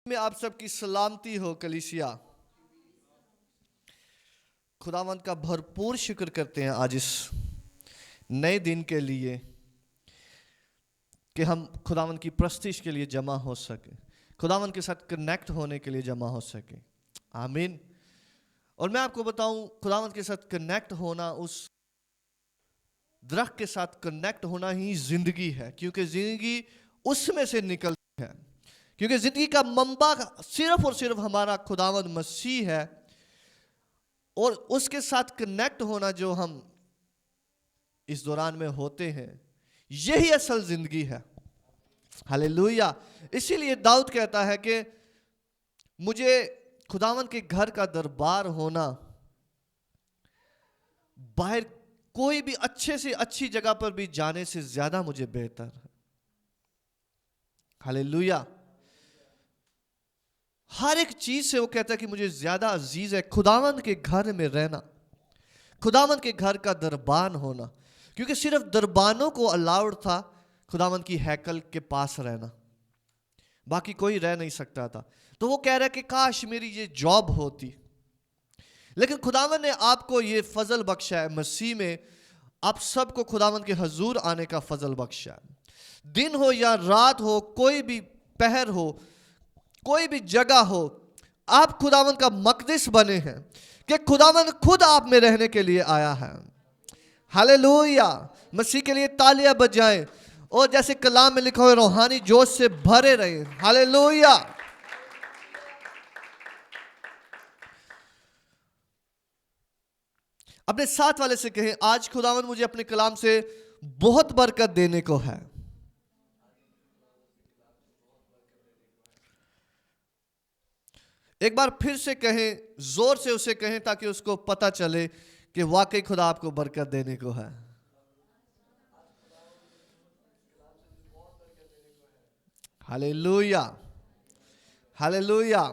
میں آپ سب کی سلامتی ہو کلیسیا. خداوند کا بھرپور شکر کرتے ہیں آج اس نئے دن کے لیے کہ ہم خداوند کی پرستش کے لیے جمع ہو سکیں, خداوند کے ساتھ کنیکٹ ہونے کے لیے جمع ہو سکیں. آمین. اور میں آپ کو بتاؤں, خداوند کے ساتھ کنیکٹ ہونا, اس درخت کے ساتھ کنیکٹ ہونا ہی زندگی ہے, کیونکہ زندگی اس میں سے نکلتی ہے. کیونکہ زندگی کا منبع صرف اور صرف ہمارا خداوند مسیح ہے, اور اس کے ساتھ کنیکٹ ہونا جو ہم اس دوران میں ہوتے ہیں, یہی اصل زندگی ہے. ہلیلویا. اسی لیے داؤد کہتا ہے کہ مجھے خداوند کے گھر کا دربار ہونا باہر کوئی بھی اچھے سے اچھی جگہ پر بھی جانے سے زیادہ مجھے بہتر ہے. ہلیلویا. ہر ایک چیز سے وہ کہتا ہے کہ مجھے زیادہ عزیز ہے خداوند کے گھر میں رہنا, خداوند کے گھر کا دربان ہونا, کیونکہ صرف دربانوں کو الاؤڈ تھا خداوند کی ہیکل کے پاس رہنا, باقی کوئی رہ نہیں سکتا تھا. تو وہ کہہ رہا ہے کہ کاش میری یہ جاب ہوتی. لیکن خداوند نے آپ کو یہ فضل بخشا ہے, مسیح میں آپ سب کو خداوند کے حضور آنے کا فضل بخشا ہے. دن ہو یا رات ہو, کوئی بھی پہر ہو, کوئی بھی جگہ ہو, آپ خداوند کا مقدس بنے ہیں کہ خداوند خود آپ میں رہنے کے لیے آیا ہے. ہلیلویا. مسیح کے لیے تالیاں بجائیں, اور جیسے کلام میں لکھا ہوئے روحانی جوش سے بھرے رہیں. ہلیلویا. اپنے ساتھ والے سے کہیں, آج خداوند مجھے اپنے کلام سے بہت برکت دینے کو ہے. ایک بار پھر سے کہیں, زور سے اسے کہیں تاکہ اس کو پتہ چلے کہ واقعی خدا آپ کو برکت دینے کو ہے. ہلیلویا. ہلیلویا.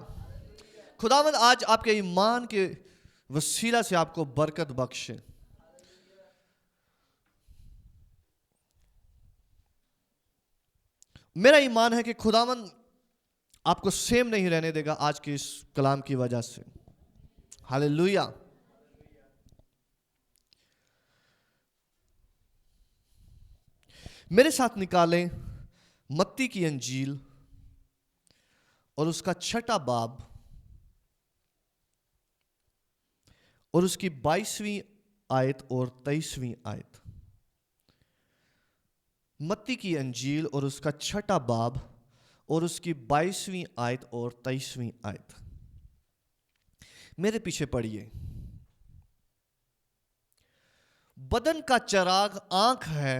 خداوند آج آپ کے ایمان کے وسیلہ سے آپ کو برکت بخشے. میرا ایمان ہے کہ خداوند آپ کو سیم نہیں رہنے دے گا آج کے اس کلام کی وجہ سے. ہلیلویا. میرے ساتھ نکالیں متی کی انجیل اور اس کا 6 باب اور اس کی 22ویں آیت اور 23ویں آیت. متی کی انجیل اور اس کا 6 باب اور اس کی 22ویں آیت اور 23ویں آیت. میرے پیچھے پڑھیے. بدن کا چراغ آنکھ ہے,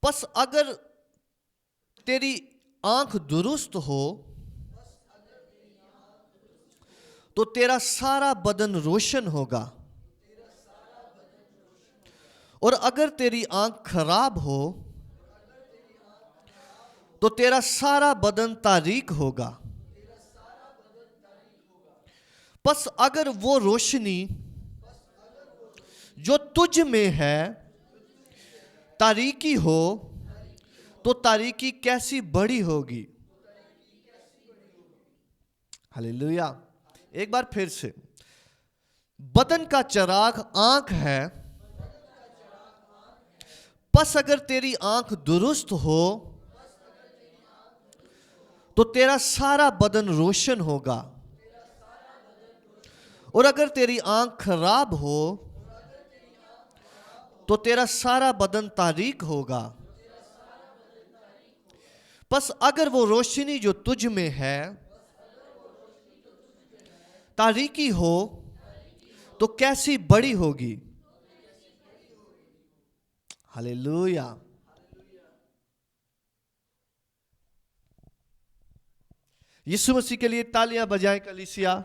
پس اگر تیری آنکھ درست ہو تو تیرا سارا بدن روشن ہوگا, اور اگر تیری آنکھ خراب ہو تو تیرا سارا بدن تاریک ہوگا. پس اگر وہ روشنی جو تجھ میں ہے تاریکی ہو تو تاریکی کیسی بڑی ہوگی. ہلیلویا. ایک بار پھر سے. بدن کا چراغ آنکھ ہے, پس اگر تیری آنکھ درست ہو تو تیرا سارا بدن روشن ہوگا, اور اگر تیری آنکھ خراب ہو تو تیرا سارا بدن تاریک ہوگا. پس اگر وہ روشنی جو تجھ میں ہے تاریکی ہو تو کیسی بڑی ہوگی. ہلیلویا. یسوع مسیح کے لیے تالیاں بجائیں کلیسیا.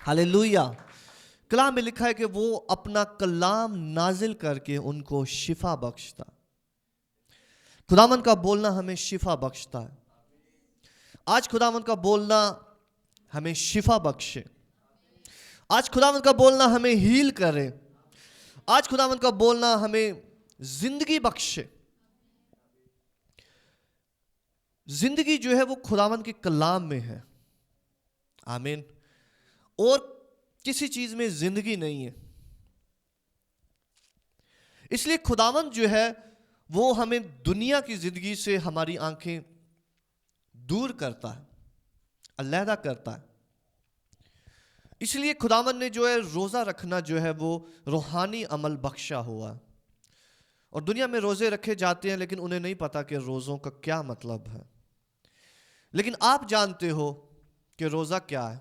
ہلیلویا. کلام میں لکھا ہے کہ وہ اپنا کلام نازل کر کے ان کو شفا بخشتا. خداوند کا بولنا ہمیں شفا بخشتا ہے. آج خداوند کا بولنا ہمیں شفا بخشے. آج خداوند کا بولنا ہمیں ہیل کرے. آج خداوند کا بولنا ہمیں زندگی بخشے. زندگی جو ہے وہ خداوند کے کلام میں ہے. آمین. اور کسی چیز میں زندگی نہیں ہے. اس لیے خداوند جو ہے وہ ہمیں دنیا کی زندگی سے ہماری آنکھیں دور کرتا ہے, علیحدہ کرتا ہے. اس لیے خداوند نے جو ہے روزہ رکھنا جو ہے وہ روحانی عمل بخشا ہوا ہے. اور دنیا میں روزے رکھے جاتے ہیں لیکن انہیں نہیں پتا کہ روزوں کا کیا مطلب ہے. لیکن آپ جانتے ہو کہ روزہ کیا ہے.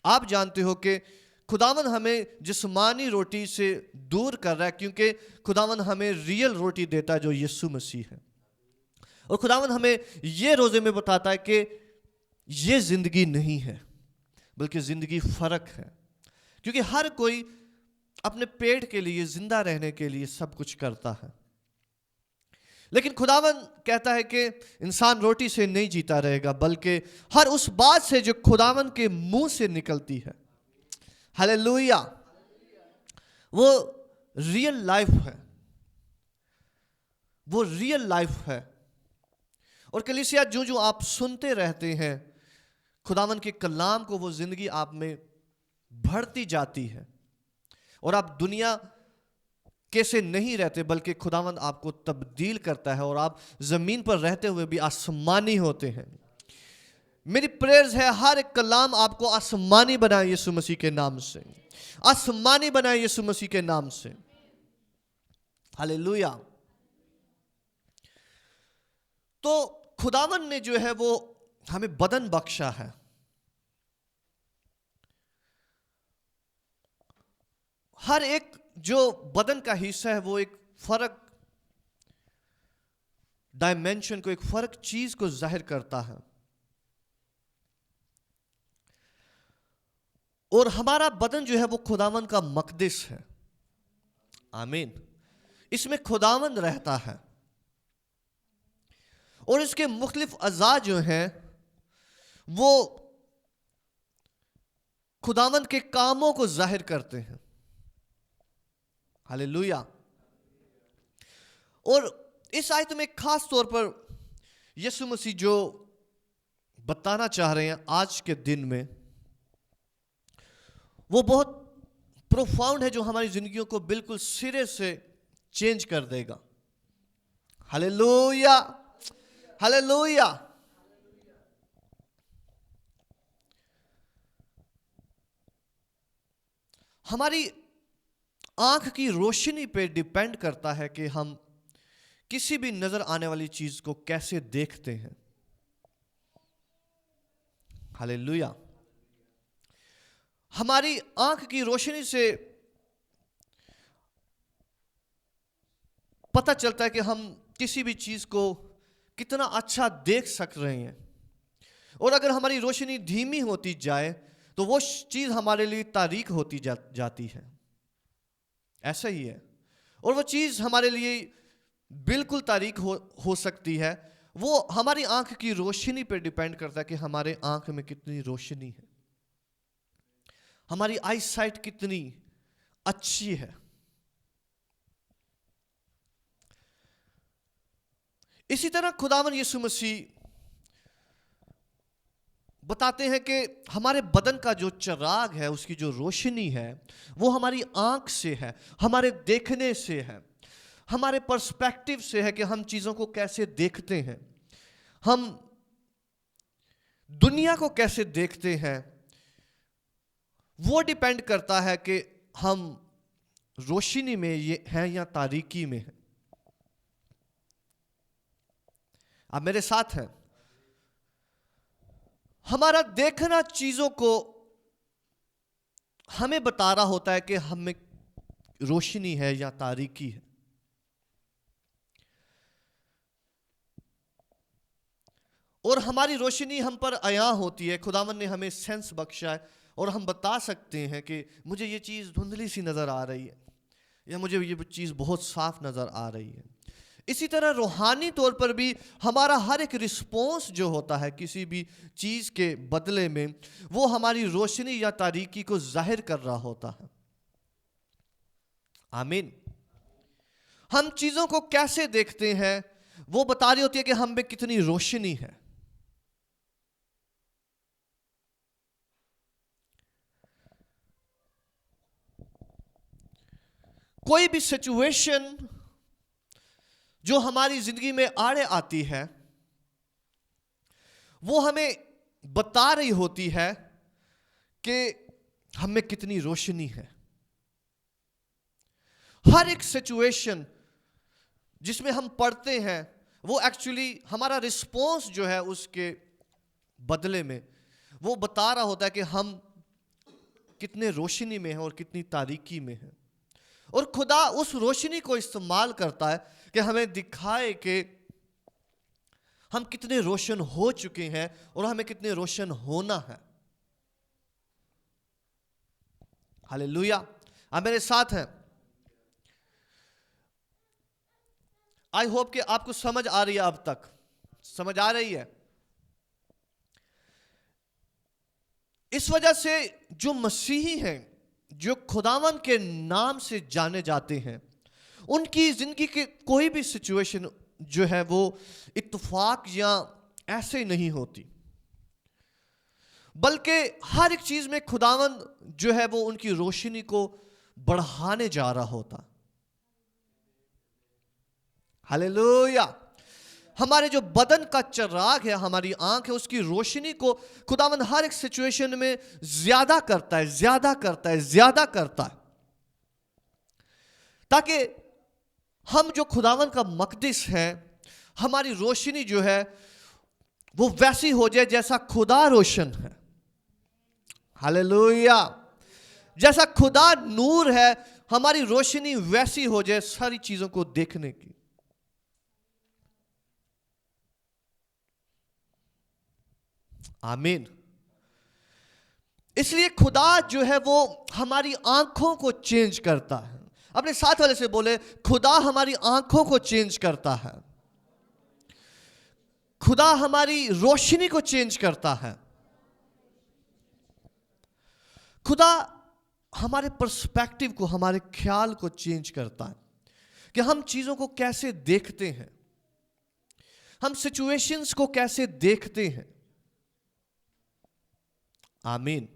آپ جانتے ہو کہ خداوند ہمیں جسمانی روٹی سے دور کر رہا ہے, کیونکہ خداوند ہمیں ریئل روٹی دیتا ہے جو یسوع مسیح ہے. اور خداوند ہمیں یہ روزے میں بتاتا ہے کہ یہ زندگی نہیں ہے بلکہ زندگی فرق ہے. کیونکہ ہر کوئی اپنے پیٹ کے لیے, زندہ رہنے کے لیے سب کچھ کرتا ہے. لیکن خداوند کہتا ہے کہ انسان روٹی سے نہیں جیتا رہے گا بلکہ ہر اس بات سے جو خداوند کے منہ سے نکلتی ہے. ہلیلویہ. وہ ریئل لائف ہے. وہ ریئل لائف ہے. اور کلیسیا جو جو آپ سنتے رہتے ہیں خداوند کے کلام کو, وہ زندگی آپ میں بڑھتی جاتی ہے. اور آپ دنیا کیسے نہیں رہتے بلکہ خداوند آپ کو تبدیل کرتا ہے اور آپ زمین پر رہتے ہوئے بھی آسمانی ہوتے ہیں. میری پریئرز ہے ہر ایک کلام آپ کو آسمانی بنائے یسوع مسیح کے نام سے. آسمانی بنائے یسوع مسیح کے نام سے. ہلیلویہ. تو خداوند نے جو ہے وہ ہمیں بدن بخشا ہے. ہر ایک جو بدن کا حصہ ہے وہ ایک فرق ڈائمینشن کو, ایک فرق چیز کو ظاہر کرتا ہے. اور ہمارا بدن جو ہے وہ خداوند کا مقدس ہے. آمین. اس میں خداوند رہتا ہے اور اس کے مختلف اعضاء جو ہیں وہ خداوند کے کاموں کو ظاہر کرتے ہیں. ہلیلویہ. اور اس آیت میں خاص طور پر یسوع مسیح جو بتانا چاہ رہے ہیں آج کے دن میں, وہ بہت پروفاؤنڈ ہے جو ہماری زندگیوں کو بالکل سرے سے چینج کر دے گا. ہلیلویہ. ہلیلویہ. ہماری آنکھ کی روشنی پہ ڈیپینڈ کرتا ہے کہ ہم کسی بھی نظر آنے والی چیز کو کیسے دیکھتے ہیں. ہلیلویہ. ہماری آنکھ کی روشنی سے پتہ چلتا ہے کہ ہم کسی بھی چیز کو کتنا اچھا دیکھ سک رہے ہیں. اور اگر ہماری روشنی دھیمی ہوتی جائے تو وہ چیز ہمارے لیے تاریک ہوتی جاتی ہے. ایسا ہی ہے. اور وہ چیز ہمارے لیے بالکل تاریک ہو سکتی ہے. وہ ہماری آنکھ کی روشنی پہ ڈیپینڈ کرتا ہے کہ ہمارے آنکھ میں کتنی روشنی ہے, ہماری آئی سائٹ کتنی اچھی ہے. اسی طرح خداوند یسوع مسیح بتاتے ہیں کہ ہمارے بدن کا جو چراغ ہے, اس کی جو روشنی ہے وہ ہماری آنکھ سے ہے, ہمارے دیکھنے سے ہے, ہمارے پرسپیکٹیو سے ہے کہ ہم چیزوں کو کیسے دیکھتے ہیں, ہم دنیا کو کیسے دیکھتے ہیں. وہ ڈیپینڈ کرتا ہے کہ ہم روشنی میں ہیں یا تاریکی میں ہیں. آپ میرے ساتھ ہیں. ہمارا دیکھنا چیزوں کو ہمیں بتا رہا ہوتا ہے کہ ہم میں روشنی ہے یا تاریکی ہے. اور ہماری روشنی ہم پر عیاں ہوتی ہے. خداوند نے ہمیں سینس بخشا ہے اور ہم بتا سکتے ہیں کہ مجھے یہ چیز دھندلی سی نظر آ رہی ہے یا مجھے یہ چیز بہت صاف نظر آ رہی ہے. اسی طرح روحانی طور پر بھی ہمارا ہر ایک رسپونس جو ہوتا ہے کسی بھی چیز کے بدلے میں, وہ ہماری روشنی یا تاریکی کو ظاہر کر رہا ہوتا ہے. आमीन। हम चीजों को कैसे देखते हैं वो बता रही होती है कि हम में कितनी रोशनी है। कोई भी सिचुएशन जो हमारी जिंदगी में आड़े आती है वो हमें बता रही होती है कि हम में कितनी रोशनी है। हर एक सिचुएशन जिसमें हम पढ़ते हैं वो एक्चुअली हमारा रिस्पॉन्स जो है उसके बदले में वो बता रहा होता है कि हम कितने रोशनी में हैं और कितनी तारीकी में हैं। और खुदा उस रोशनी को इस्तेमाल करता है कि हमें दिखाए कि हम कितने रोशन हो चुके हैं और हमें कितने रोशन होना है। हालेलुया। आप मेरे साथ हैं? आई होप कि आपको समझ आ रही है, अब तक समझ आ रही है। इस वजह से जो मसीही हैं, जो खुदावन के नाम से जाने जाते हैं, उनकी जिंदगी के कोई भी सिचुएशन जो है वो इत्तेफाक या ऐसे नहीं होती, बल्कि हर एक चीज में खुदावन जो है वो उनकी रोशनी को बढ़ाने जा रहा होता। हालेलुया। हमारे जो बदन का चिराग है, हमारी आंख है, उसकी रोशनी को खुदावन हर एक सिचुएशन में ज्यादा करता है, ज्यादा करता है, ज्यादा करता है, ताकि हम जो खुदावन का मकदस है, हमारी रोशनी जो है वो वैसी हो जाए जैसा खुदा रोशन है। हालेलुया। जैसा खुदा नूर है, हमारी रोशनी वैसी हो जाए सारी चीजों को देखने की। आमीन। इसलिए खुदा जो है वो हमारी आंखों को चेंज करता है। अपने साथ वाले से बोले, खुदा हमारी आंखों को चेंज करता है। खुदा हमारी रोशनी को चेंज करता है। खुदा हमारे पर्सपेक्टिव को, हमारे ख्याल को चेंज करता है कि हम चीजों को कैसे देखते हैं, हम सिचुएशंस को कैसे देखते हैं। आमीन।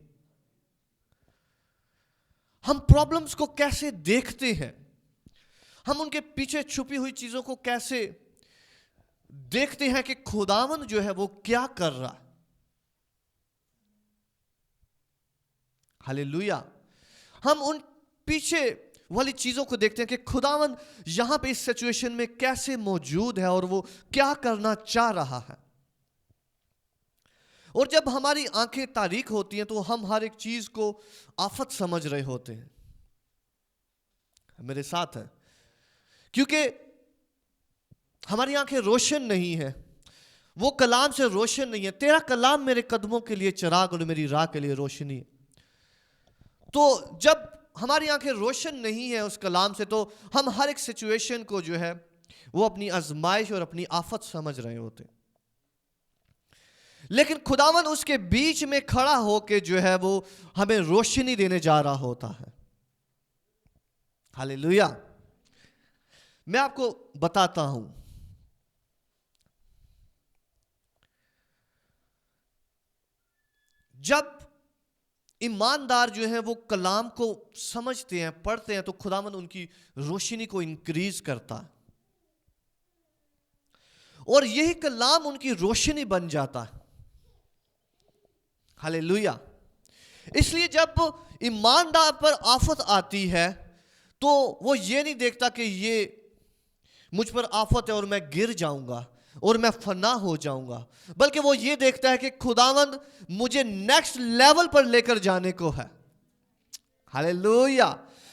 हम प्रॉब्लम्स को कैसे देखते हैं, हम उनके पीछे छुपी हुई चीजों को कैसे देखते हैं कि खुदावन जो है वो क्या कर रहा है। हालेलुया। हम उन पीछे वाली चीजों को देखते हैं कि खुदावन यहां पे इस सिचुएशन में कैसे मौजूद है और वो क्या करना चाह रहा है। और जब हमारी आंखें तारीक होती हैं तो हम हर एक चीज को आफत समझ रहे होते हैं। मेरे साथ है? क्योंकि हमारी आंखें रोशन नहीं है, वो कलाम से रोशन नहीं है। तेरा कलाम मेरे कदमों के लिए चिराग और मेरी राह के लिए रोशनी है। तो जब हमारी आंखें रोशन नहीं है उस कलाम से, तो हम हर एक सिचुएशन को जो है वो अपनी आजमाइश और अपनी आफत समझ रहे होते हैं। लेकिन खुदावन उसके बीच में खड़ा होके जो है वो हमें रोशनी देने जा रहा होता है। हालेलुया। मैं आपको बताता हूं, जब ईमानदार जो है वो कलाम को समझते हैं, पढ़ते हैं, तो खुदावन उनकी रोशनी को इंक्रीज करता है और यही कलाम उनकी रोशनी बन जाता है। हालेलुया। इसलिए जब ईमानदार पर आफत आती है तो वो ये नहीं देखता कि ये मुझ पर आफत है और मैं गिर जाऊंगा और मैं फना हो जाऊंगा, बल्कि वो ये देखता है कि खुदावंद मुझे नेक्स्ट लेवल पर लेकर जाने को है। हालेलुया।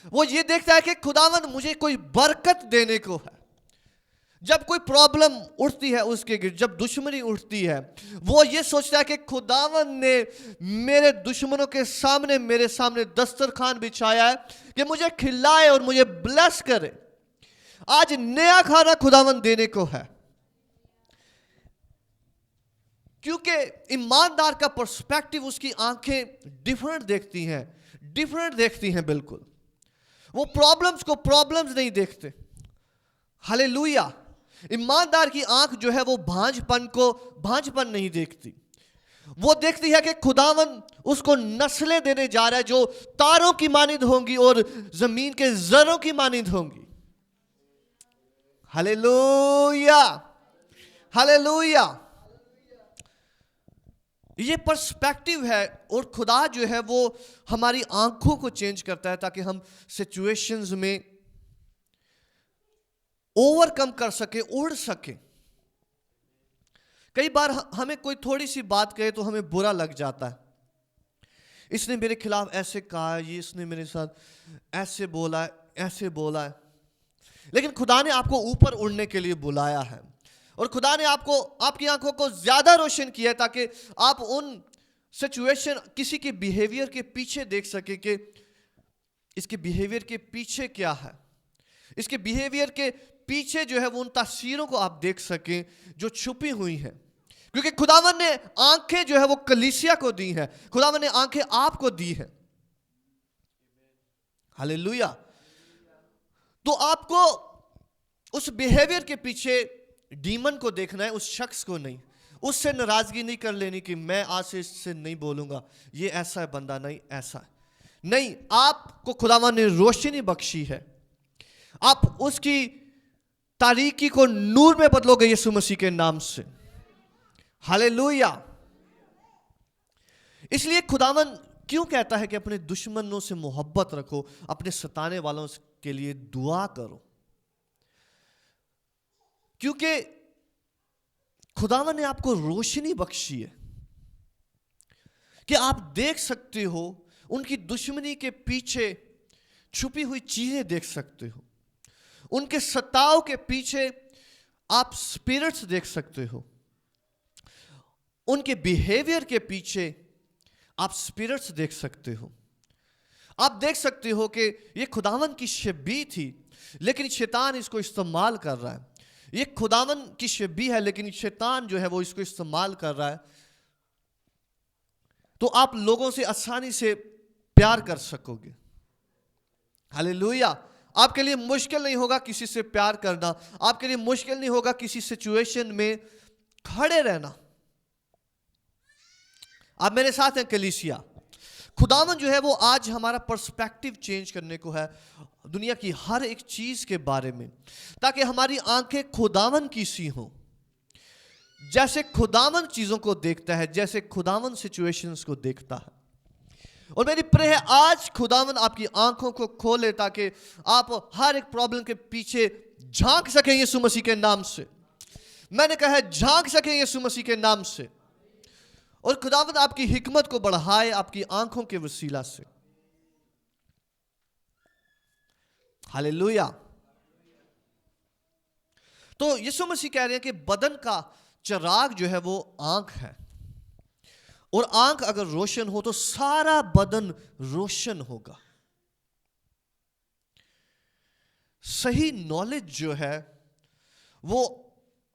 वो ये देखता है कि खुदावंद मुझे कोई बरकत देने को है। जब कोई प्रॉब्लम उठती है उसके, जब दुश्मनी उठती है, वो ये सोचता है कि खुदावंद ने मेरे दुश्मनों के सामने, मेरे सामने दस्तरखान बिछाया है कि मुझे खिलाए और मुझे ब्लेस करे। आज नया खाना खुदावंद देने को है। क्योंकि ईमानदार का पर्सपेक्टिव, उसकी आंखें डिफरेंट देखती हैं, डिफरेंट देखती हैं बिल्कुल। वो प्रॉब्लम्स को प्रॉब्लम्स नहीं देखते. हालेलुया. ईमानदार की आंख जो है वो भांजपन को भांजपन नहीं देखती. वो देखती है कि खुदावन उसको नस्लें देने जा रहा है जो तारों की मानिंद होंगी और जमीन के जरों की मानिंद होंगी. हालेलुया. हालेलुया. ये पर्सपेक्टिव है और खुदा जो है वो हमारी आंखों को चेंज करता है ताकि हम सिचुएशंस में ओवरकम कर सके, उड़ सके. कई बार हमें कोई थोड़ी सी बात कहे तो हमें बुरा लग जाता है. इसने मेरे खिलाफ ऐसे कहा, ये इसने मेरे साथ ऐसे बोला है, ऐसे बोला है. लेकिन खुदा ने आपको ऊपर उड़ने के लिए बुलाया है और खुदा ने आपको आपकी आंखों को ज्यादा रोशन किया है ताकि आप उन सिचुएशन, किसी के बिहेवियर के पीछे देख सके कि इसके बिहेवियर के पीछे क्या है. इसके बिहेवियर के पीछे जो है वो उन तस्वीरों को आप देख सकें जो छुपी हुई हैं. क्योंकि खुदावन ने आंखें जो है वो कलीसिया को दी हैं. खुदावन ने आंखें आपको दी हैं. हालेलुया. तो आपको उस बिहेवियर के पीछे डीमन को देखना है, उस शख्स को नहीं. उससे नाराजगी नहीं कर लेनी कि मैं आज से इससे नहीं बोलूंगा, ये ऐसा है बंदा, नहीं ऐसा है. नहीं, आपको खुदावन ने रोशनी बख्शी है. आप उसकी तारीकी को नूर में बदलोगे यीशु मसीह के नाम से. हालेलुया. इसलिए खुदावन क्यों कहता है कि अपने दुश्मनों से मोहब्बत रखो, अपने सताने वालों के लिए दुआ करो? क्योंकि खुदावन ने आपको रोशनी बख्शी है कि आप देख सकते हो, उनकी दुश्मनी के पीछे छुपी हुई चीजें देख सकते हो. उनके सताव के पीछे आप स्पिरिट्स देख सकते हो. उनके बिहेवियर के पीछे आप स्पिरिट्स देख सकते हो. आप देख सकते हो कि ये खुदावन की शबीह थी लेकिन शैतान इसको इस्तेमाल कर रहा है. ये खुदावन की शबीह है लेकिन शैतान जो है वो इसको इस्तेमाल कर रहा है. तो आप लोगों से आसानी से प्यार कर सकोगे. हालेलुया. आपके लिए मुश्किल नहीं होगा किसी से प्यार करना. आपके लिए मुश्किल नहीं होगा किसी सिचुएशन में खड़े रहना. आप मेरे साथ हैं कलीसिया. खुदावन जो है वो आज हमारा पर्सपेक्टिव चेंज करने को है दुनिया की हर एक चीज के बारे में, ताकि हमारी आंखें खुदावन की सी हों. जैसे खुदावन चीजों को देखता है, जैसे खुदावन सिचुएशंस को देखता है. और मेरी प्रे है आज खुदावन आपकी आंखों को खोले ताकि आप हर एक प्रॉब्लम के पीछे झांक सकें यीशु मसीह के नाम से. मैंने कहा है झांक सकें यीशु मसीह के नाम से. और खुदावन आपकी हिकमत को बढ़ाए आपकी आंखों के वसीला से. हालेलुया. तो यीशु मसीह कह रहे हैं कि बदन का चिराग जो है वो आंख है. और आंख अगर रोशन हो तो सारा बदन रोशन होगा. सही नॉलेज जो है वो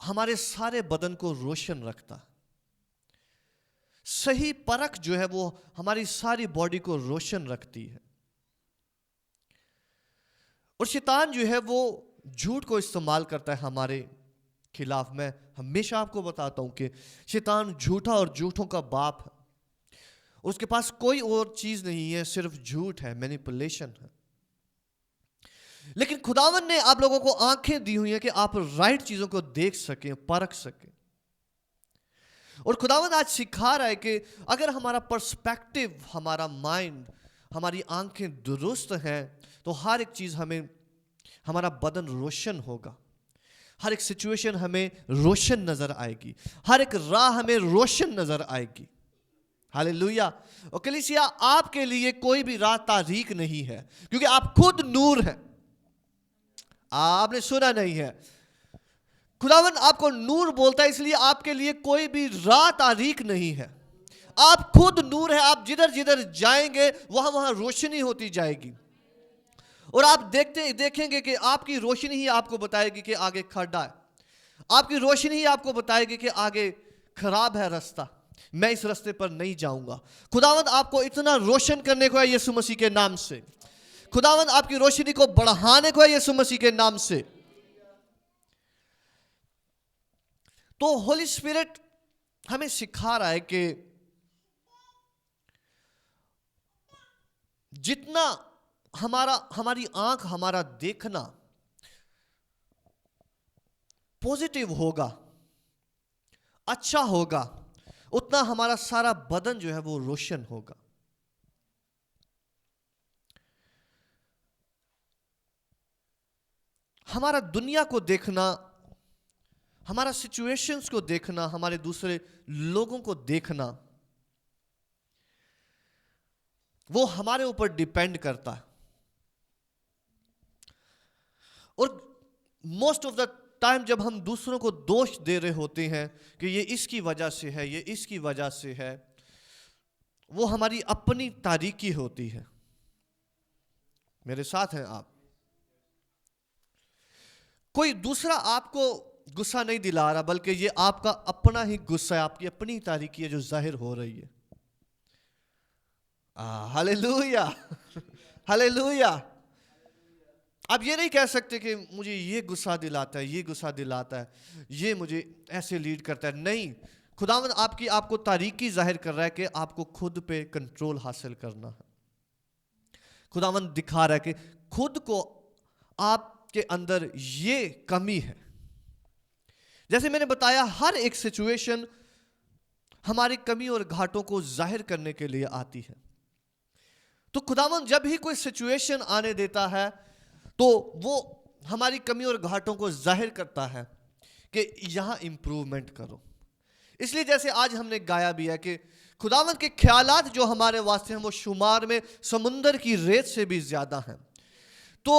हमारे सारे बदन को रोशन रखता है. सही परख जो है वो हमारी सारी बॉडी को रोशन रखती है. और शैतान जो है वो झूठ को इस्तेमाल करता है हमारे खिलाफ. मैं हमेशा आपको बताता हूं कि शैतान झूठा और झूठों का बाप है. उसके पास कोई और चीज नहीं है, सिर्फ झूठ है, मैनिपुलेशन है. लेकिन खुदावन ने आप लोगों को आंखें दी हुई हैं कि आप राइट चीजों को देख सकें, परख सकें. और खुदावन आज सिखा रहा है कि अगर हमारा पर्सपेक्टिव, हमारा माइंड, हमारी आंखें दुरुस्त हैं तो हर एक चीज हमें, हमारा बदन रोशन होगा. हर एक सिचुएशन हमें रोशन नजर आएगी. हर एक राह हमें रोशन नजर आएगी. हालेलुया. और कलीसिया आपके लिए कोई भी राह तारीक नहीं है क्योंकि आप खुद नूर हैं. आपने सुना नहीं है, खुदावन आपको नूर बोलता है, इसलिए आपके लिए कोई भी राह तारीक नहीं है. आप खुद नूर है. आप जिधर जिधर जाएंगे वहां वहां रोशनी होती जाएगी. और आप देखेंगे कि आपकी रोशनी ही आपको बताएगी कि आगे खड्डा है. आपकी रोशनी ही आपको बताएगी कि आगे खराब है रास्ता, मैं इस रास्ते पर नहीं जाऊंगा. खुदावंद आपको इतना रोशन करने को है यीशु मसीह के नाम से. खुदावंद आपकी रोशनी को बढ़ाने को है यीशु मसीह के नाम से। तो होली स्पिरिट हमें सिखा रहा है कि जितना हमारी आंख, हमारा देखना पॉजिटिव होगा, अच्छा होगा, उतना हमारा सारा बदन जो है वो रोशन होगा। हमारा दुनिया को देखना, हमारा सिचुएशंस को देखना, हमारे दूसरे लोगों को देखना, वो हमारे ऊपर डिपेंड करता है। और मोस्ट ऑफ द टाइम जब हम दूसरों को दोष दे रहे होते हैं कि ये इसकी वजह से है, ये इसकी वजह से है, वो हमारी अपनी तारीकी होती है। मेरे साथ हैं आप? कोई दूसरा आपको गुस्सा नहीं दिला रहा, बल्कि ये आपका अपना ही गुस्सा है, आपकी अपनी तारीकी है जो जाहिर हो रही है। Hallelujah, hallelujah. आप ये नहीं कह सकते कि मुझे ये गुस्सा दिलाता है, ये गुस्सा दिलाता है, ये मुझे ऐसे लीड करता है। नहीं, खुदावंद आपको तारीकी जाहिर कर रहा है कि आपको खुद पे कंट्रोल हासिल करना है। खुदावंद दिखा रहा है कि खुद को आपके अंदर ये कमी है। जैसे मैंने बताया, हर एक सिचुएशन हमारी कमी और घाटों को जाहिर करने के लिए आती है। तो खुदावंद जब ही कोई सिचुएशन आने देता है तो वो हमारी कमी और घाटों को जाहिर करता है कि यहां इंप्रूवमेंट करो। इसलिए जैसे आज हमने गाया भी है कि खुदावंद के ख्यालात जो हमारे वास्ते हैं वो शुमार में समुंदर की रेत से भी ज्यादा हैं। तो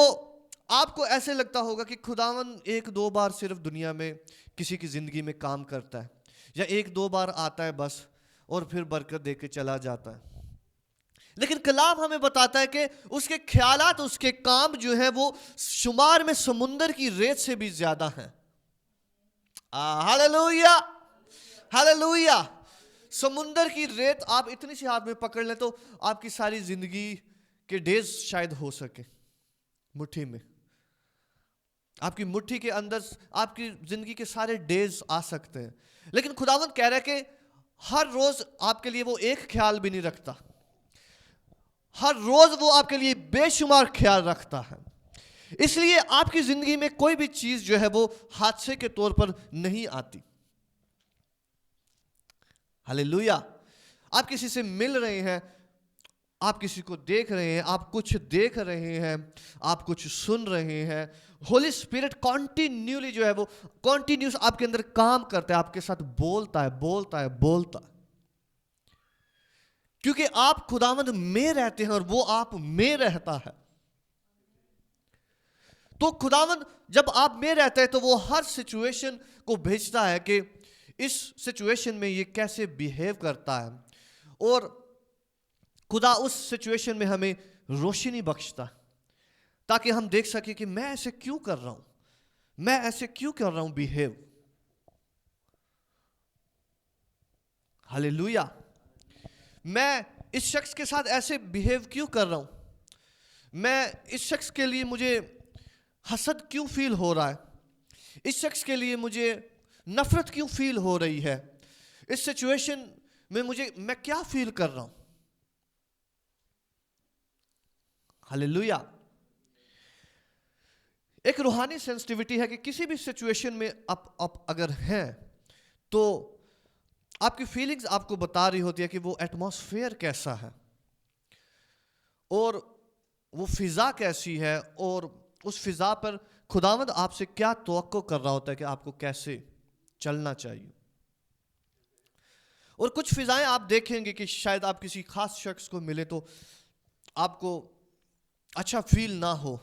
आपको ऐसे लगता होगा कि खुदावंद एक दो बार सिर्फ दुनिया में किसी की जिंदगी में काम करता है, या एक दो बार आता है बस और फिर बरकत दे के चला जाता है। लेकिन कलाम हमें बताता है कि उसके ख्यालात, उसके काम जो है वो शुमार में समुंदर की रेत से भी ज्यादा हैं। Hallelujah, hallelujah. समुंदर की रेत आप इतनी सी हाथ में पकड़ लें तो आपकी सारी जिंदगी के डेज शायद हो सके मुट्ठी में। आपकी मुट्ठी के अंदर आपकी जिंदगी के सारे डेज आ सकते हैं। लेकिन खुदावंद कह रहा है कि हर रोज आपके लिए वो एक ख्याल भी नहीं रखता, हर रोज वो आपके लिए बेशुमार ख्याल रखता है। इसलिए आपकी जिंदगी में कोई भी चीज जो है वो हादसे के तौर पर नहीं आती। हालेलुया। आप किसी से मिल रहे हैं, आप किसी को देख रहे हैं, आप कुछ देख रहे हैं, आप कुछ सुन रहे हैं, होली स्पिरिट कॉन्टिन्यूली जो है वो कॉन्टिन्यूस आपके अंदर काम करता है, आपके साथ बोलता है, बोलता है, बोलता है। क्योंकि आप खुदावंद में रहते हैं और वो आप में रहता है। तो खुदावंद जब आप में रहता है तो वो हर सिचुएशन को भेजता है कि इस सिचुएशन में ये कैसे बिहेव करता है, और खुदा उस सिचुएशन में हमें रोशनी बख्शता है ताकि हम देख सके कि मैं ऐसे क्यों कर रहा हूं, मैं ऐसे क्यों कर रहा हूं बिहेव। हालेलुया। मैं इस शख्स के साथ ऐसे बिहेव क्यों कर रहा हूं, मैं इस शख्स के लिए मुझे हसद क्यों फील हो रहा है, इस शख्स के लिए मुझे नफरत क्यों फील हो रही है, इस सिचुएशन में मैं क्या फील कर रहा हूं। हालेलुया। एक रूहानी सेंसिटिविटी है कि किसी भी सिचुएशन में आप अगर हैं तो आपकी फीलिंग्स आपको बता रही होती है कि वो एटमॉस्फेयर कैसा है और वो फिजा कैसी है, और उस फिजा पर खुदावंद आपसे क्या तवक्को कर रहा होता है कि आपको कैसे चलना चाहिए। और कुछ फिजाएं आप देखेंगे कि शायद आप किसी खास शख्स को मिले तो आपको अच्छा फील ना हो,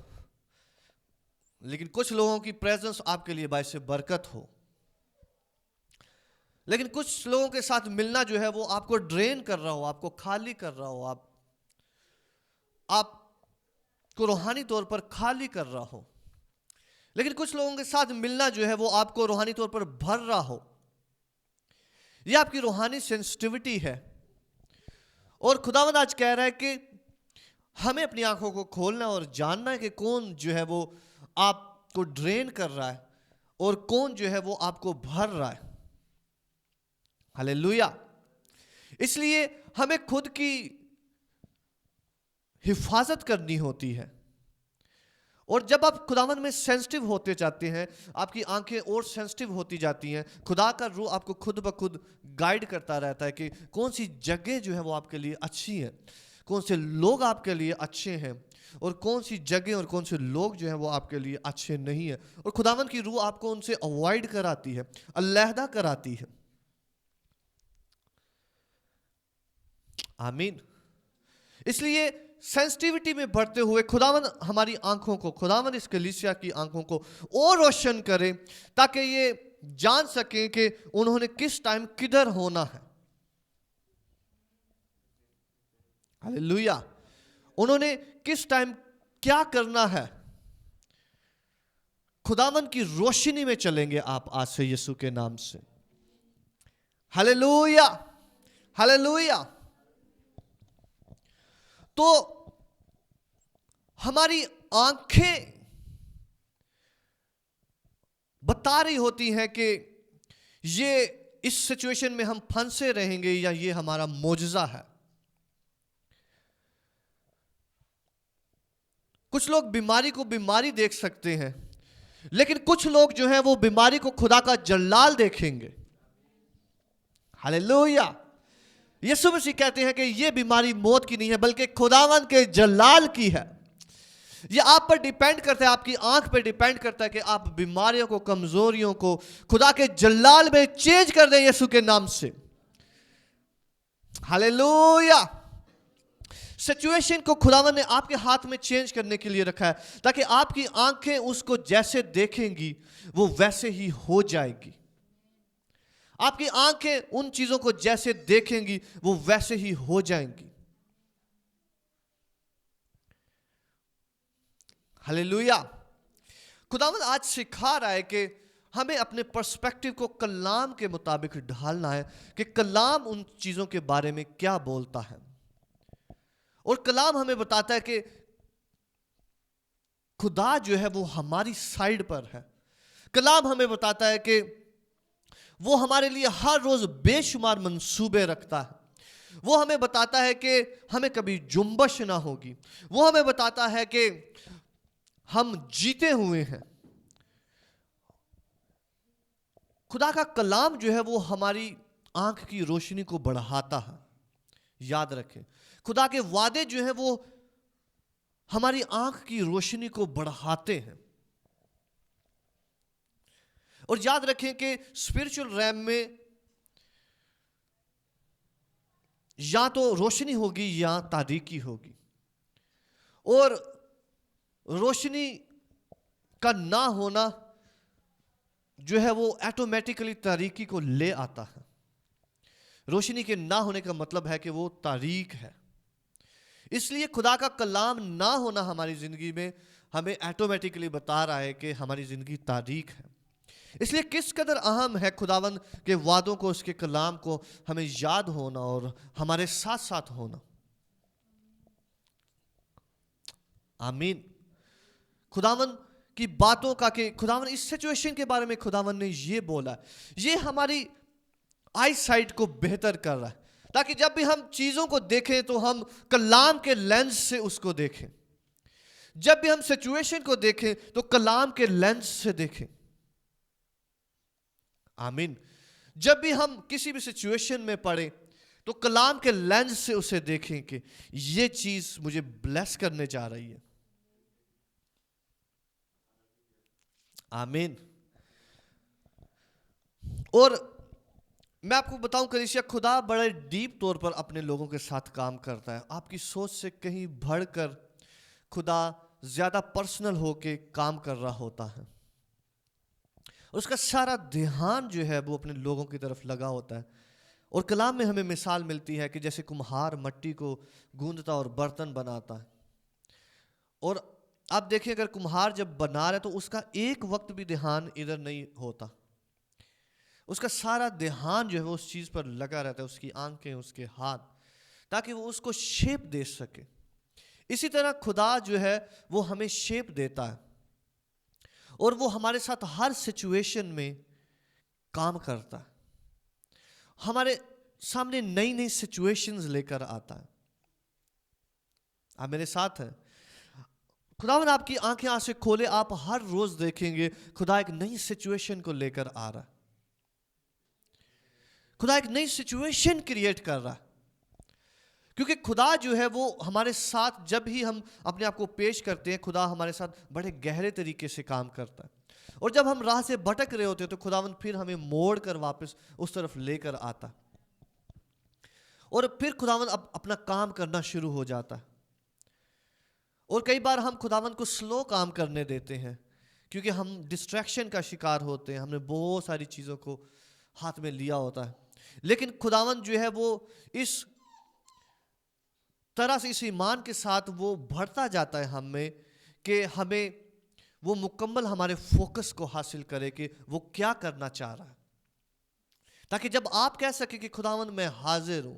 लेकिन कुछ लोगों की प्रेजेंस आपके लिए बायसे बरकत हो। लेकिन कुछ लोगों के साथ मिलना जो है वो आपको ड्रेन कर रहा हो, आपको खाली कर रहा हो, आपको रूहानी तौर पर खाली कर रहा हो। लेकिन कुछ लोगों के साथ मिलना जो है वो आपको रूहानी तौर पर भर रहा हो। ये आपकी रूहानी सेंसिटिविटी है। और खुदावंद आज कह रहा है कि हमें अपनी आंखों को खोलना और जानना है कि कौन जो है वो आपको ड्रेन कर रहा है और कौन जो है वो आपको भर रहा है। हालेलुया। इसलिए हमें खुद की हिफाजत करनी होती है। और जब आप खुदावन में सेंसिटिव होते जाते हैं, आपकी आंखें और सेंसिटिव होती जाती हैं, खुदा का रूह आपको खुद ब खुद गाइड करता रहता है कि कौन सी जगह जो है वो आपके लिए अच्छी है, कौन से लोग आपके लिए अच्छे हैं और कौन सी जगह और कौन से लोग जो हैं वो आपके लिए अच्छे नहीं है। और खुदावन की रूह आपको उनसे अवॉइड कराती है, अलहदा कराती है। आमीन। इसलिए सेंसिटिविटी में बढ़ते हुए खुदावन हमारी आंखों को, खुदावन इस कलीसिया की आंखों को और रोशन करे ताकि ये जान सकें कि उन्होंने किस टाइम किधर होना है। हालेलुया। उन्होंने किस टाइम क्या करना है। खुदावन की रोशनी में चलेंगे आप आज से यीशु के नाम से। Hallelujah, hallelujah. तो हमारी आंखें बता रही होती हैं कि ये इस सिचुएशन में हम फंसे रहेंगे या ये हमारा मौजज़ा है। कुछ लोग बीमारी को बीमारी देख सकते हैं, लेकिन कुछ लोग जो हैं वो बीमारी को खुदा का जलाल देखेंगे। हालेलुया। यीशु मसीह कहते हैं कि ये बीमारी मौत की नहीं है बल्कि खुदावन के जलाल की है। ये आप पर डिपेंड करता है, आपकी आंख पर डिपेंड करता है कि आप बीमारियों को, कमजोरियों को खुदा के जलाल में चेंज कर दें यीशु के नाम से। हालेलुया। सिचुएशन को खुदावन ने आपके हाथ में चेंज करने के लिए रखा है ताकि आपकी आंखें उसको जैसे देखेंगी वो वैसे ही हो जाएगी। आपकी आंखें उन चीजों को जैसे देखेंगी वो वैसे ही हो जाएंगी। हालेलुया। खुदावंद आज सिखा रहा है कि हमें अपने पर्सपेक्टिव को कलाम के मुताबिक ढालना है कि कलाम उन चीजों के बारे में क्या बोलता है। और कलाम हमें बताता है कि खुदा जो है वो हमारी साइड पर है। कलाम हमें बताता है कि वो हमारे लिए हर रोज बेशुमार मंसूबे रखता है। वो हमें बताता है कि हमें कभी जुम्बश ना होगी। वो हमें बताता है कि हम जीते हुए हैं। खुदा का कलाम जो है वो हमारी आंख की रोशनी को बढ़ाता है। याद रखें, खुदा के वादे जो है वो हमारी आंख की रोशनी को बढ़ाते हैं। और याद रखें कि स्पिरिचुअल रैम में या तो रोशनी होगी या तारीकी होगी। और रोशनी का ना होना जो है वो ऑटोमेटिकली तारीकी को ले आता है। रोशनी के ना होने का मतलब है कि वो तारीक है। इसलिए खुदा का कलाम ना होना हमारी जिंदगी में हमें ऑटोमेटिकली बता रहा है कि हमारी जिंदगी तारीक है। इसलिए किस कदर अहम है खुदावंद के वादों को, उसके कलाम को हमें याद होना और हमारे साथ साथ होना। आमीन। खुदावंद की बातों का कि खुदावंद इस सिचुएशन के बारे में खुदावंद ने ये बोला, ये हमारी आई साइट को बेहतर कर रहा है ताकि जब भी हम चीजों को देखें तो हम कलाम के लेंस से उसको देखें। जब भी हम सिचुएशन को देखें तो कलाम के लेंस से देखें। आमीन। जब भी हम किसी भी सिचुएशन में पड़े तो कलाम के लेंस से उसे देखें कि ये चीज मुझे ब्लेस करने जा रही है। आमीन। और मैं आपको बताऊं कलीसिया, खुदा बड़े डीप तौर पर अपने लोगों के साथ काम करता है। आपकी सोच से कहीं बढ़कर खुदा ज्यादा पर्सनल होके काम कर रहा होता है। उसका सारा ध्यान जो है वो अपने लोगों की तरफ लगा होता है। और कलाम में हमें मिसाल मिलती है कि जैसे कुम्हार मट्टी को गूंदता और बर्तन बनाता है। और आप देखिए, अगर कुम्हार जब बना रहा है तो उसका एक वक्त भी ध्यान इधर नहीं होता। उसका सारा ध्यान जो है वो उस चीज पर लगा रहता है, उसकी आंखें, उसके हाथ, ताकि वो उसको शेप दे सके। इसी तरह खुदा जो है वो हमें शेप देता है और वो हमारे साथ हर सिचुएशन में काम करता है, हमारे सामने नई नई सिचुएशंस लेकर आता है। आप मेरे साथ हैं? खुदावन आपकी आंखें आज से खोले, आप हर रोज देखेंगे खुदा एक नई सिचुएशन को लेकर आ रहा है, खुदा एक नई सिचुएशन क्रिएट कर रहा है। क्योंकि खुदा जो है वो हमारे साथ जब ही हम अपने आप को पेश करते हैं, खुदा हमारे साथ बड़े गहरे तरीके से काम करता है। और जब हम राह से भटक रहे होते हैं तो खुदावन फिर हमें मोड़ कर वापस उस तरफ लेकर आता और फिर खुदावन अपना काम करना शुरू हो जाता है। और कई बार हम खुदावन को स्लो काम करने देते हैं क्योंकि हम डिस्ट्रैक्शन का शिकार होते हैं, हमने बहुत सारी चीज़ों को हाथ में लिया होता है। लेकिन खुदावन जो है वो इस तरह से इस ईमान के साथ वो बढ़ता जाता है हमें कि हमें वो मुकम्मल हमारे फोकस को हासिल करे कि वो क्या करना चाह रहा है, ताकि जब आप कह सके कि खुदावन मैं हाजिर हूं,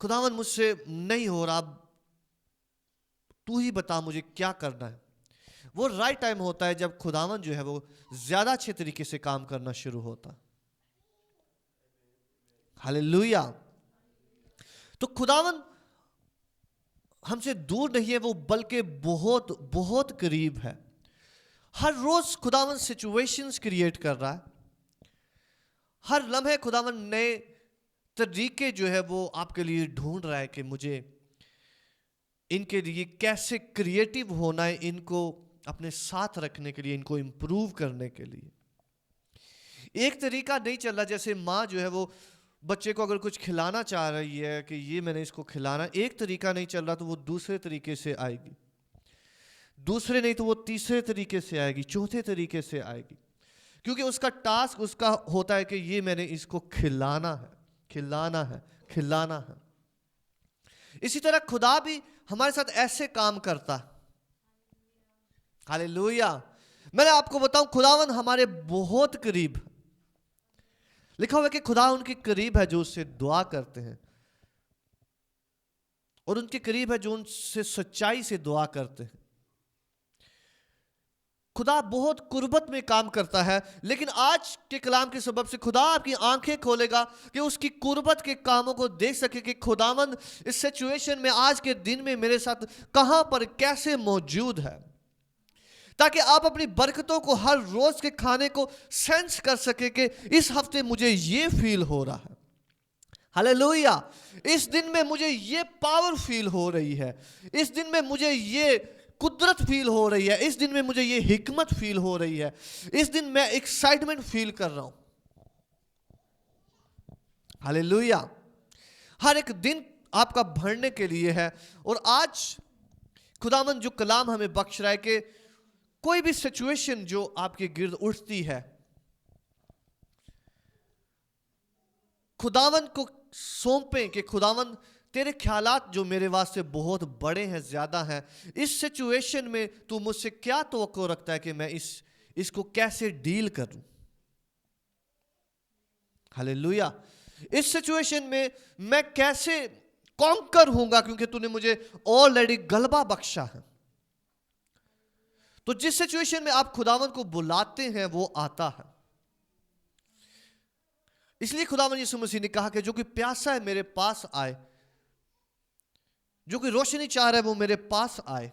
खुदावन मुझसे नहीं हो रहा, तू ही बता मुझे क्या करना है। वो राइट टाइम होता है जब खुदावन जो है वो ज्यादा अच्छे तरीके से काम करना शुरू होता है। हालेलुया। तो खुदावन हमसे दूर नहीं है, वो बल्कि बहुत बहुत करीब है। हर रोज खुदावन सिचुएशंस क्रिएट कर रहा है, हर लम्हे खुदावन नए तरीके जो है वो आपके लिए ढूंढ रहा है कि मुझे इनके लिए कैसे क्रिएटिव होना है, इनको अपने साथ रखने के लिए, इनको इम्प्रूव करने के लिए। एक तरीका नहीं चल रहा, जैसे माँ जो है वो बच्चे को अगर कुछ खिलाना चाह रही है कि ये मैंने इसको खिलाना, एक तरीका नहीं चल रहा तो वो दूसरे तरीके से आएगी, दूसरे नहीं तो वो तीसरे तरीके से आएगी, चौथे तरीके से आएगी, क्योंकि उसका टास्क उसका होता है कि ये मैंने इसको खिलाना है, खिलाना है, खिलाना है। इसी तरह खुदा भी हमारे साथ ऐसे काम करता है। हालेलुया। मैंने आपको बताऊं, खुदावन हमारे बहुत करीब, लिखा हुआ है कि खुदा उनके करीब है जो उससे दुआ करते हैं, और उनके करीब है जो उनसे सच्चाई से दुआ करते हैं। खुदा बहुत कुर्बत में काम करता है, लेकिन आज के कलाम के सबब से खुदा आपकी आंखें खोलेगा कि उसकी कुर्बत के कामों को देख सके कि खुदावन इस सिचुएशन में आज के दिन में मेरे साथ कहां पर कैसे मौजूद है, ताकि आप अपनी बरकतों को हर रोज के खाने को सेंस कर सके कि इस हफ्ते मुझे ये फील हो रहा है। हालेलुया। इस दिन में मुझे ये पावर फील हो रही है, इस दिन में मुझे ये कुदरत फील हो रही है, इस दिन में मुझे ये हिकमत फील हो रही है, इस दिन मैं एक्साइटमेंट फील कर रहा हूं। हालेलुया। हर एक दिन आपका भरने के लिए है। और आज खुदावन जो कलाम हमें बख्श रहा है कि कोई भी सिचुएशन जो आपके गिर्द उठती है, खुदावन को सौंपें कि खुदावन तेरे ख्यालात जो मेरे वास्ते बहुत बड़े हैं, ज्यादा हैं, इस सिचुएशन में तू मुझसे क्या तवक्को रखता है कि मैं इसको कैसे डील करूं। हालेलुया। इस सिचुएशन में मैं कैसे कॉन्कर होऊंगा, क्योंकि तूने मुझे ऑलरेडी गलबा बख्शा है। तो जिस सिचुएशन में आप खुदावन को बुलाते हैं वो आता है। इसलिए खुदावन यीशु मसीह ने कहा कि जो कोई प्यासा है मेरे पास आए, जो कोई रोशनी चाह रहा है वो मेरे पास आए।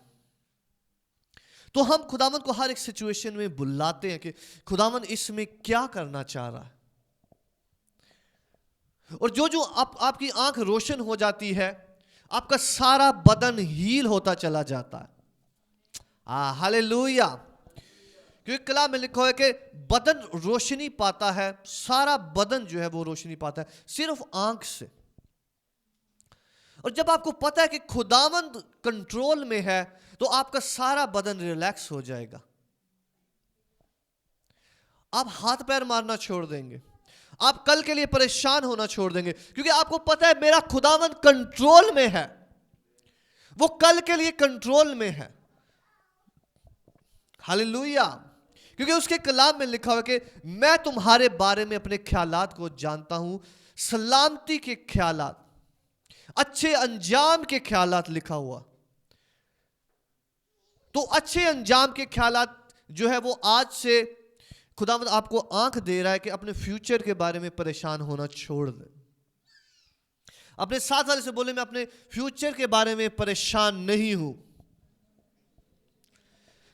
तो हम खुदावन को हर एक सिचुएशन में बुलाते हैं कि खुदावन इसमें क्या करना चाह रहा है। और जो आपकी आंख रोशन हो जाती है, आपका सारा बदन हील होता चला जाता है। हालेलुया। क्योंकि कलाम में लिखा है कि बदन रोशनी पाता है, सारा बदन जो है वो रोशनी पाता है सिर्फ आंख से। और जब आपको पता है कि खुदावंद कंट्रोल में है तो आपका सारा बदन रिलैक्स हो जाएगा। आप हाथ पैर मारना छोड़ देंगे, आप कल के लिए परेशान होना छोड़ देंगे, क्योंकि आपको पता है मेरा खुदावंद कंट्रोल में है, वो कल के लिए कंट्रोल में है। हालेलुया। क्योंकि उसके कलाम में लिखा हुआ है कि मैं तुम्हारे बारे में अपने ख्यालात को जानता हूं, सलामती के ख्यालात, अच्छे अंजाम के ख्यालात लिखा हुआ। तो अच्छे अंजाम के ख्यालात जो है वो आज से खुदावंद आपको आंख दे रहा है कि अपने फ्यूचर के बारे में परेशान होना छोड़ दे। अपने साथ वाले से बोले मैं अपने फ्यूचर के बारे में परेशान नहीं हूं,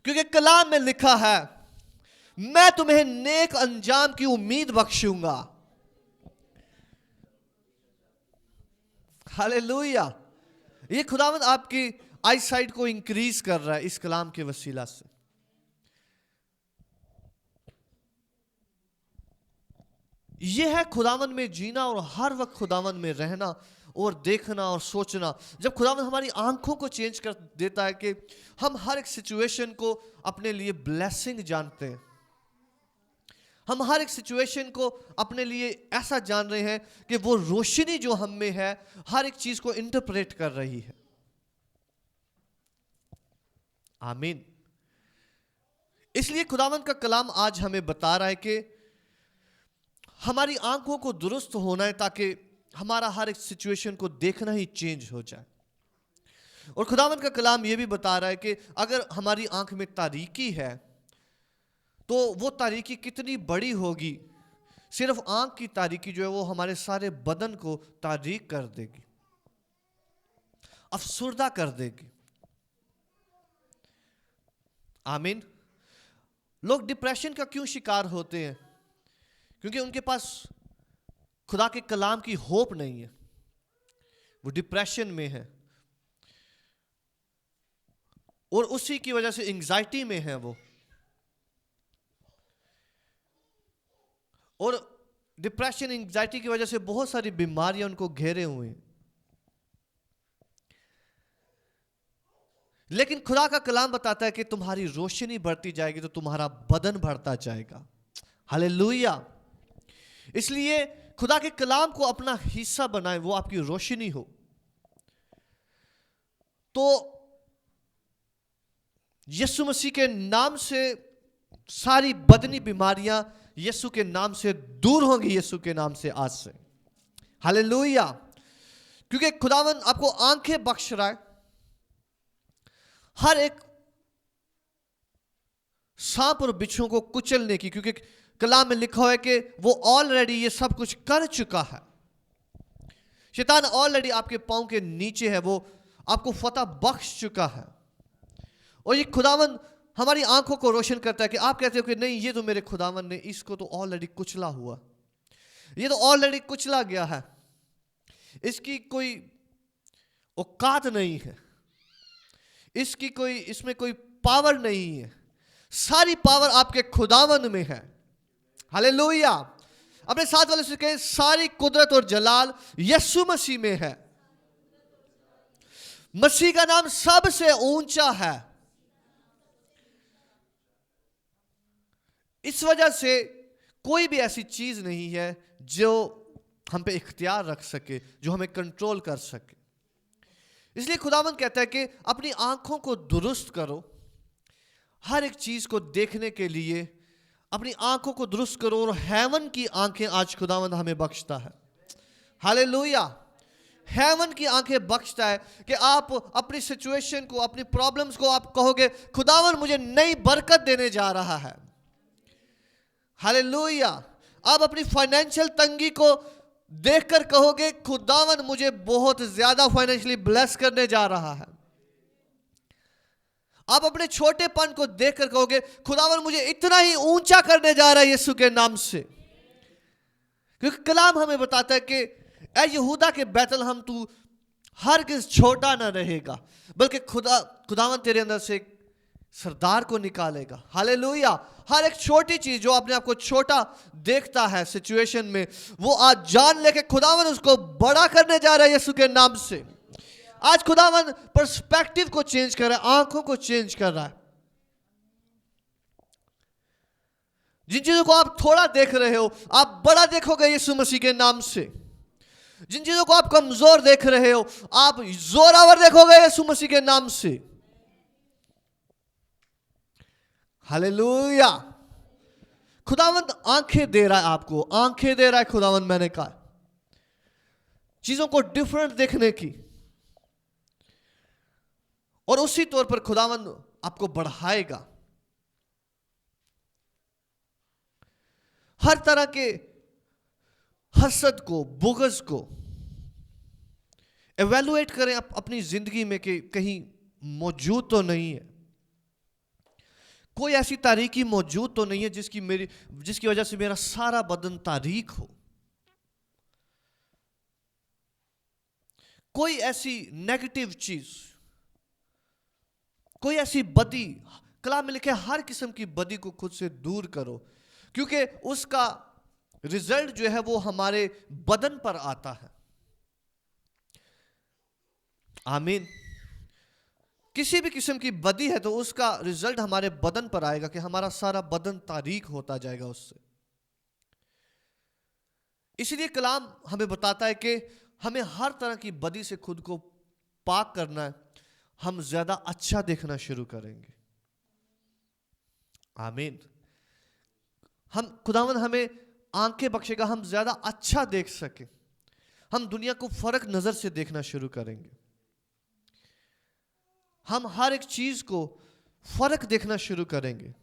क्योंकि कलाम में लिखा है मैं तुम्हें नेक अंजाम की उम्मीद बख्शूंगा। हालेलुया। ये खुदावंद आपकी आई साइट को इंक्रीज कर रहा है इस कलाम के वसीला से। यह है खुदावंद में जीना और हर वक्त खुदावंद में रहना और देखना और सोचना। जब खुदावंद हमारी आंखों को चेंज कर देता है कि हम हर एक सिचुएशन को अपने लिए ब्लेसिंग जानते हैं, हम हर एक सिचुएशन को अपने लिए ऐसा जान रहे हैं कि वो रोशनी जो हम में है हर एक चीज को इंटरप्रेट कर रही है। आमीन। इसलिए खुदावंद का कलाम आज हमें बता रहा है कि हमारी आंखों को दुरुस्त होना है ताकि हमारा हर एक सिचुएशन को देखना ही चेंज हो जाए। और खुदावंद का कलाम यह भी बता रहा है कि अगर हमारी आंख में तारीकी है तो वो तारीकी कितनी बड़ी होगी। सिर्फ आंख की तारीकी जो है वो हमारे सारे बदन को तारीक कर देगी, अफसुर्दा कर देगी। आमीन। लोग डिप्रेशन का क्यों शिकार होते हैं? क्योंकि उनके पास खुदा के कलाम की होप नहीं है, वो डिप्रेशन में है और उसी की वजह से एंजाइटी में है वो। और डिप्रेशन एंजाइटी की वजह से बहुत सारी बीमारियां उनको घेरे हुए हैं। लेकिन खुदा का कलाम बताता है कि तुम्हारी रोशनी बढ़ती जाएगी तो तुम्हारा बदन बढ़ता जाएगा। हालेलुया। इसलिए खुदा के कलाम को अपना हिस्सा बनाए, वो आपकी रोशनी हो। तो यीशु मसीह के नाम से सारी बदनी बीमारियां यीशु के नाम से दूर होंगी, यीशु के नाम से आज से। हालेलुया। क्योंकि खुदावन आपको आंखें बख्श रहा है हर एक सांप और बिच्छुओं को कुचलने की, क्योंकि कलाम में लिखा हुआ है कि वो ऑलरेडी ये सब कुछ कर चुका है। शैतान ऑलरेडी आपके पांव के नीचे है, वो आपको फतह बख्श चुका है। और ये खुदावन हमारी आंखों को रोशन करता है कि आप कहते हो कि नहीं, ये तो मेरे खुदावन ने इसको तो ऑलरेडी कुचला हुआ, ये तो ऑलरेडी कुचला गया है, इसकी कोई औकात नहीं है, इसमें कोई पावर नहीं है। सारी पावर आपके खुदावन में है। हालेलुया। अपने साथ वाले से कहें सारी कुदरत और जलाल यीशु मसीह में है। मसीह का नाम सबसे ऊंचा है। इस वजह से कोई भी ऐसी चीज नहीं है जो हम पे इख्तियार रख सके, जो हमें कंट्रोल कर सके। इसलिए खुदावंद कहता है कि अपनी आंखों को दुरुस्त करो, हर एक चीज को देखने के लिए अपनी आंखों को दुरुस्त करो। और हेवन की आंखें आज खुदावंद हमें बख्शता है। हालेलुया। हेवन की आंखें बख्शता है कि आप अपनी सिचुएशन को, अपनी प्रॉब्लम्स को आप कहोगे खुदावंद मुझे नई बरकत देने जा रहा है। हालेलुया। आप अपनी फाइनेंशियल तंगी को देखकर कहोगे खुदावंद मुझे बहुत ज्यादा फाइनेंशियली ब्लेस करने जा रहा है। आप अपने छोटेपन को देखकर कहोगे खुदावंद मुझे इतना ही ऊंचा करने जा रहा है यीशु के नाम से। क्योंकि कलाम हमें बताता है कि ऐ यहूदा के बैतलहम तू हरगिज़ छोटा ना रहेगा, बल्कि खुदावंद तेरे अंदर से एक सरदार को निकालेगा। हालेलुया। हर एक छोटी चीज जो अपने आप को छोटा देखता है सिचुएशन में, वो आज जान लेके खुदावंद उसको बड़ा करने जा रहा है यीशु के नाम से। आज खुदावंद पर्सपेक्टिव को चेंज कर रहा है, आंखों को चेंज कर रहा है। जिन चीजों को आप थोड़ा देख रहे हो आप बड़ा देखोगे यीशु मसीह के नाम से। जिन चीजों को आप कमजोर देख रहे हो आप जोरावर देखोगे यीशु मसीह के नाम से। हालेलुया। खुदावंद आंखें दे रहा है, आपको आंखें दे रहा है खुदावंद। मैंने कहा चीजों को डिफरेंट देखने की, और उसी तौर पर खुदावंद आपको बढ़ाएगा। हर तरह के हसद को, बुग़्ज़ को एवेलुएट करें अपनी जिंदगी में कि कहीं मौजूद तो नहीं है, कोई ऐसी तारीकी मौजूद तो नहीं है जिसकी वजह से मेरा सारा बदन तारीक हो, कोई ऐसी नेगेटिव चीज, कोई ऐसी बदी। कलाम में लिखे हर किस्म की बदी को खुद से दूर करो, क्योंकि उसका रिजल्ट जो है वो हमारे बदन पर आता है। आमीन। किसी भी किस्म की बदी है तो उसका रिजल्ट हमारे बदन पर आएगा कि हमारा सारा बदन तारीक होता जाएगा उससे। इसलिए कलाम हमें बताता है कि हमें हर तरह की बदी से खुद को पाक करना है, हम ज्यादा अच्छा देखना शुरू करेंगे। आमीन। खुदावंद हमें आंखें बख्शेगा, हम ज्यादा अच्छा देख सके, हम दुनिया को फर्क नजर से देखना शुरू करेंगे, हम हर एक चीज को फर्क देखना शुरू करेंगे।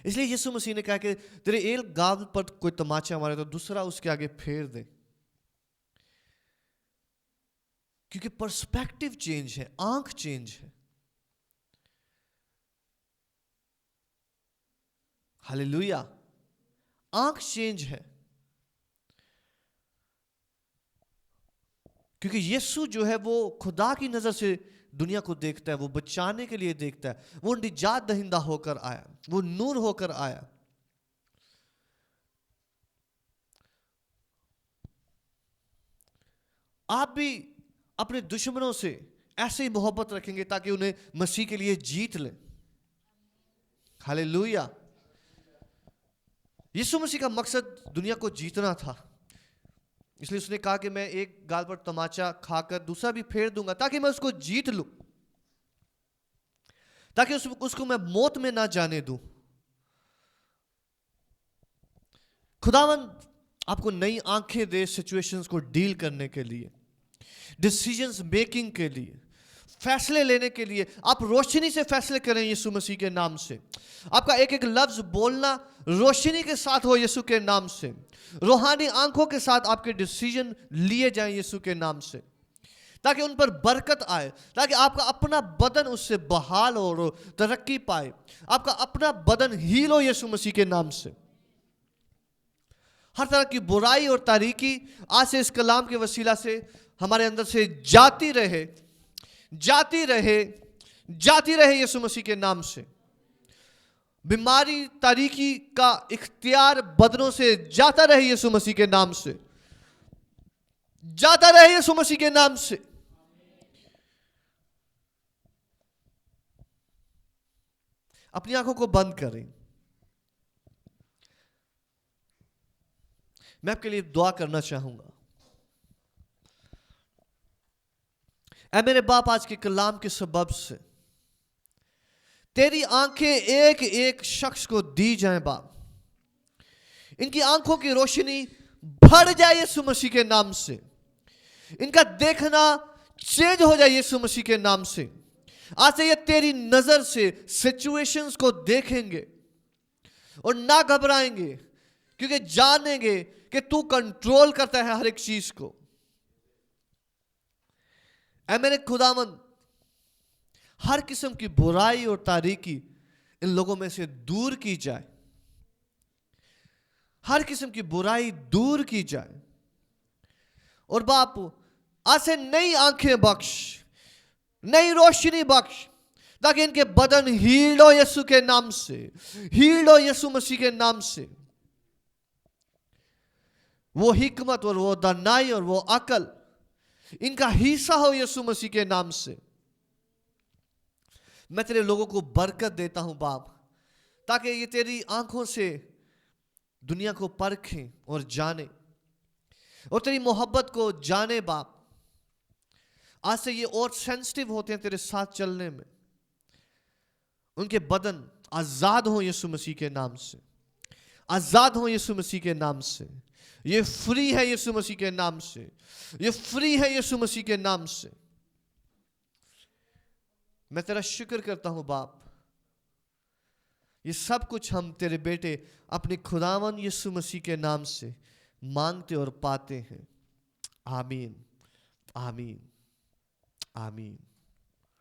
इसलिए यीशु मसीह ने कहा कि तेरे एक गाल पर कोई तमाचा मारे तो दूसरा उसके आगे फेर दे, क्योंकि पर्सपेक्टिव चेंज है, आंख चेंज है। हालेलुया। आंख चेंज है, क्योंकि यीशु जो है वो खुदा की नजर से दुनिया को देखता है, वो बचाने के लिए देखता है, वो निजात दहिंदा होकर आया, वो नूर होकर आया। आप भी अपने दुश्मनों से ऐसे ही मोहब्बत रखेंगे ताकि उन्हें मसीह के लिए जीत लें। हालेलुया। यीशु मसीह का मकसद दुनिया को जीतना था, इसलिए उसने कहा कि मैं एक गाल पर तमाचा खाकर दूसरा भी फेर दूंगा ताकि मैं उसको जीत लूं, ताकि उसको मैं मौत में ना जाने दूं। खुदावंद आपको नई आंखें दे सिचुएशंस को डील करने के लिए, डिसीजंस मेकिंग के लिए, फैसले लेने के लिए। आप रोशनी से फैसले करें यीशु मसीह के नाम से। आपका एक एक लफ्ज बोलना रोशनी के साथ हो यीशु के नाम से। रूहानी आंखों के साथ आपके डिसीजन लिए जाएं यीशु के नाम से, ताकि उन पर बरकत आए, ताकि आपका अपना बदन उससे बहाल हो और तरक्की पाए, आपका अपना बदन हील हो यीशु मसीह के नाम से। हर तरह की बुराई और तारीकी आज से इस कलाम के वसीला से हमारे अंदर से जाती रहे, जाती रहे, जाती रहे यीशु मसीह के नाम से। बीमारी तारीकी का इख्तियार बदनों से जाता रहे यीशु मसीह के नाम से, जाता रहे यीशु मसीह के नाम से। अपनी आंखों को बंद करें। मैं आपके लिए दुआ करना चाहूंगा। ऐ मेरे बाप, आज के कलाम के सबब से तेरी आंखें एक एक शख्स को दी जाएं बाप, इनकी आंखों की रोशनी बढ़ जाए यीशु मसीह के नाम से, इनका देखना चेंज हो जाए यीशु मसीह के नाम से। आज से ये तेरी नजर से सिचुएशंस को देखेंगे और ना घबराएंगे, क्योंकि जानेंगे कि तू कंट्रोल करता है हर एक चीज को। ऐ मेरे खुदावंद, हर किस्म की बुराई और तारीकी इन लोगों में से दूर की जाए, हर किस्म की बुराई दूर की जाए। और बाप, आज से नई आंखें बख्श, नई रोशनी बख्श, ताकि इनके बदन हील्ड हो यीशु के नाम से, हील्ड हो यीशु मसीह के नाम से। वो हिकमत और वो दानाई और वो अकल इनका हिस्सा हो यीशु मसीह के नाम से। मैं तेरे लोगों को बरकत देता हूं बाप, ताकि ये तेरी आंखों से दुनिया को परखें और जाने, और तेरी मोहब्बत को जाने बाप। आज से ये और सेंसिटिव होते हैं तेरे साथ चलने में, उनके बदन आजाद हो यीशु मसीह के नाम से, आजाद हो यीशु मसीह के नाम से। یہ فری ہے یسوع مسیح کے نام سے، یہ فری ہے یسوع مسیح کے نام سے۔ میں تیرا شکر کرتا ہوں باپ، یہ سب کچھ ہم تیرے بیٹے اپنے خداوند یسوع مسیح کے نام سے مانگتے اور پاتے ہیں۔ آمین، آمین، آمین۔